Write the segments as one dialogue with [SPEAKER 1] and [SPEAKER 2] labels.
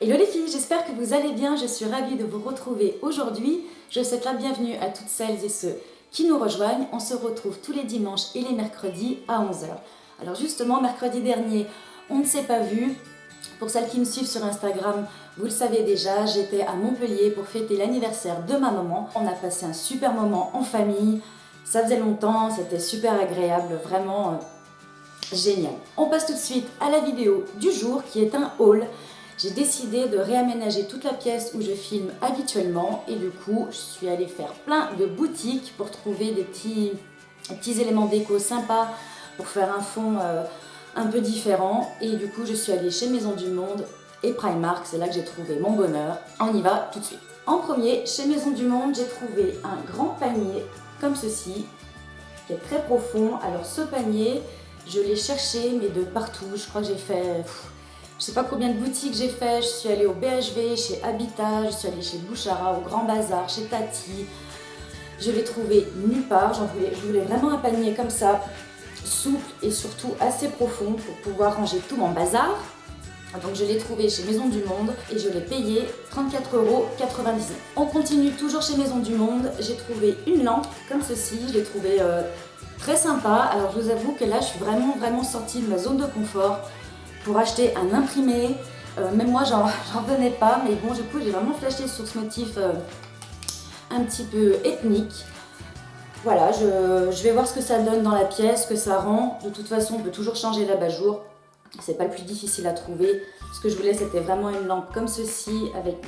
[SPEAKER 1] Hello les filles, j'espère que vous allez bien, je suis ravie de vous retrouver aujourd'hui. Je souhaite la bienvenue à toutes celles et ceux qui nous rejoignent. On se retrouve tous les dimanches et les mercredis à 11 h. Alors justement, mercredi dernier, on ne s'est pas vu. Pour celles qui me suivent sur Instagram, vous le savez déjà, j'étais à Montpellier pour fêter l'anniversaire de ma maman. On a passé un super moment en famille, ça faisait longtemps, c'était super agréable, vraiment génial. On passe tout de suite à la vidéo du jour qui est un haul. J'ai décidé de réaménager toute la pièce où je filme habituellement et du coup je suis allée faire plein de boutiques pour trouver des petits éléments déco sympas pour faire un fond un peu différent et du coup je suis allée chez Maison du Monde et Primark, c'est là que j'ai trouvé mon bonheur. On y va tout de suite. En premier, chez Maison du Monde, j'ai trouvé un grand panier comme ceci qui est très profond. Alors ce panier, je l'ai cherché mais de partout, je crois que j'ai fait... Je sais pas combien de boutiques j'ai fait, je suis allée au BHV, chez Habitat, je suis allée chez Bouchara, au Grand Bazar, chez Tati. Je l'ai trouvé nulle part, je voulais vraiment un panier comme ça, souple et surtout assez profond pour pouvoir ranger tout mon bazar. Donc je l'ai trouvé chez Maison du Monde et je l'ai payé 34,99 €. On continue toujours chez Maison du Monde, j'ai trouvé une lampe comme ceci, je l'ai trouvée très sympa. Alors je vous avoue que là je suis vraiment sortie de ma zone de confort pour acheter un imprimé. Même moi j'en revenais pas, mais bon du coup j'ai vraiment flashé sur ce motif un petit peu ethnique. Voilà, je vais voir ce que ça donne dans la pièce, ce que ça rend. De toute façon on peut toujours changer l'abat-jour, c'est pas le plus difficile à trouver. Ce que je voulais c'était vraiment une lampe comme ceci avec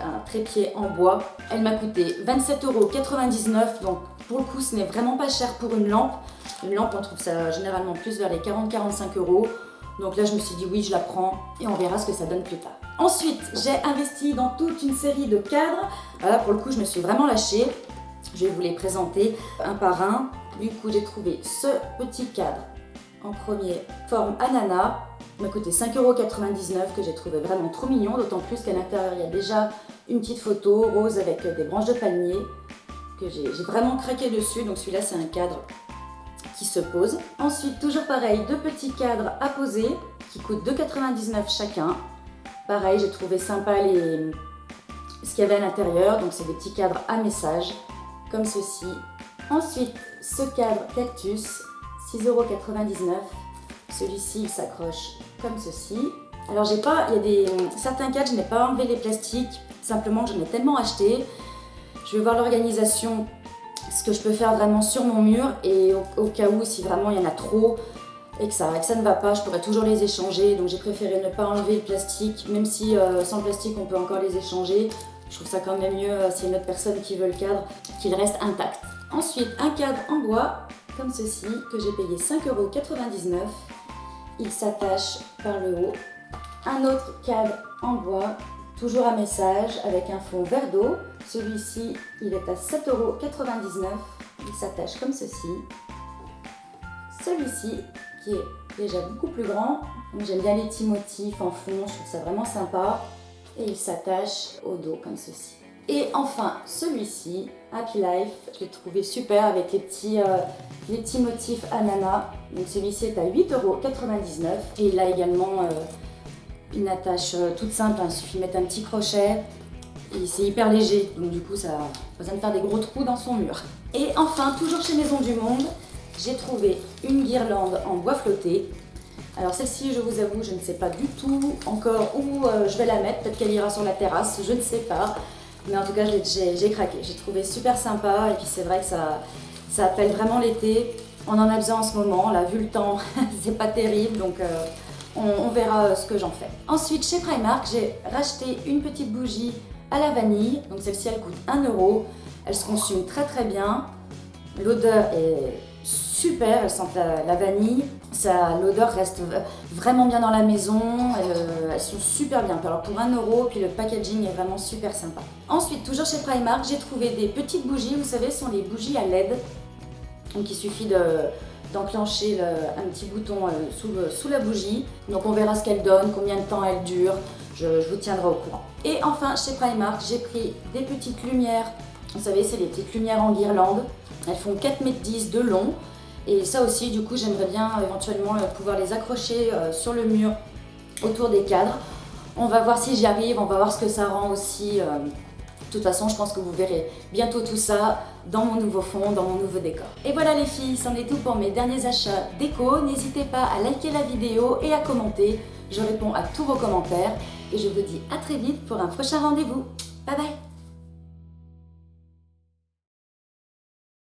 [SPEAKER 1] un trépied en bois. Elle m'a coûté 27,99 €, donc pour le coup ce n'est vraiment pas cher pour une lampe. Une lampe on trouve ça généralement plus vers les 40-45 €. Donc là je me suis dit oui je la prends et on verra ce que ça donne plus tard. Ensuite j'ai investi dans toute une série de cadres. Là pour le coup je me suis vraiment lâchée. Je vais vous les présenter un par un. Du coup j'ai trouvé ce petit cadre en premier, forme ananas. Il m'a coûté 5,99 € que j'ai trouvé vraiment trop mignon. D'autant plus qu'à l'intérieur il y a déjà une petite photo rose avec des branches de palmier que j'ai vraiment craqué dessus. Donc celui-là c'est un cadre qui se pose. Ensuite, toujours pareil, deux petits cadres à poser qui coûtent 2,99 € chacun. Pareil, j'ai trouvé sympa ce qu'il y avait à l'intérieur. Donc, c'est des petits cadres à message, comme ceci. Ensuite, ce cadre cactus, 6,99 €. Celui-ci, il s'accroche comme ceci. Alors, il y a certains cadres, je n'ai pas enlevé les plastiques, simplement j'en ai tellement acheté. Je vais voir l'organisation, ce que je peux faire vraiment sur mon mur et au cas où si vraiment il y en a trop et que ça ne va pas, je pourrais toujours les échanger. Donc j'ai préféré ne pas enlever le plastique, même si sans le plastique on peut encore les échanger. Je trouve ça quand même mieux s'il y a une autre personne qui veut le cadre, qu'il reste intact. Ensuite un cadre en bois comme ceci que j'ai payé 5,99 €. Il s'attache par le haut. Un autre cadre en bois, toujours à message avec un fond vert d'eau. Celui-ci, il est à 7,99 €. Il s'attache comme ceci. Celui-ci, qui est déjà beaucoup plus grand. J'aime bien les petits motifs en fond, je trouve ça vraiment sympa. Et il s'attache au dos comme ceci. Et enfin, celui-ci, Happy Life, je l'ai trouvé super avec les petits motifs ananas. Donc celui-ci est à 8,99 €. Et il a également une attache toute simple, il suffit de mettre un petit crochet. Et c'est hyper léger, donc du coup ça n'a pas besoin de faire des gros trous dans son mur. Et enfin, toujours chez Maison du Monde, j'ai trouvé une guirlande en bois flotté. Alors celle-ci, je vous avoue, je ne sais pas du tout encore où je vais la mettre. Peut-être qu'elle ira sur la terrasse, je ne sais pas. Mais en tout cas, j'ai craqué. J'ai trouvé super sympa et puis c'est vrai que ça appelle vraiment l'été. On en a besoin en ce moment, là, vu le temps, c'est pas terrible, donc on verra ce que j'en fais. Ensuite, chez Primark, j'ai racheté une petite bougie à la vanille, donc celle-ci elle coûte 1 €. Elle se consume très bien. L'odeur est super, elle sent la vanille. L'odeur reste vraiment bien dans la maison. Elles sont super bien. Alors pour 1 €, puis le packaging est vraiment super sympa. Ensuite, toujours chez Primark, j'ai trouvé des petites bougies. Vous savez, ce sont les bougies à LED. Donc il suffit d'enclencher un petit bouton sous la bougie. Donc on verra ce qu'elle donne, combien de temps elle dure. Je vous tiendrai au courant. Et enfin, chez Primark, j'ai pris des petites lumières. Vous savez, c'est les petites lumières en guirlande. Elles font 4,10 m de long. Et ça aussi, du coup, j'aimerais bien éventuellement pouvoir les accrocher sur le mur autour des cadres. On va voir si j'y arrive, on va voir ce que ça rend aussi. De toute façon, je pense que vous verrez bientôt tout ça dans mon nouveau fond, dans mon nouveau décor. Et voilà les filles, c'en est tout pour mes derniers achats déco. N'hésitez pas à liker la vidéo et à commenter. Je réponds à tous vos commentaires et je vous dis à très vite pour un prochain rendez-vous. Bye bye!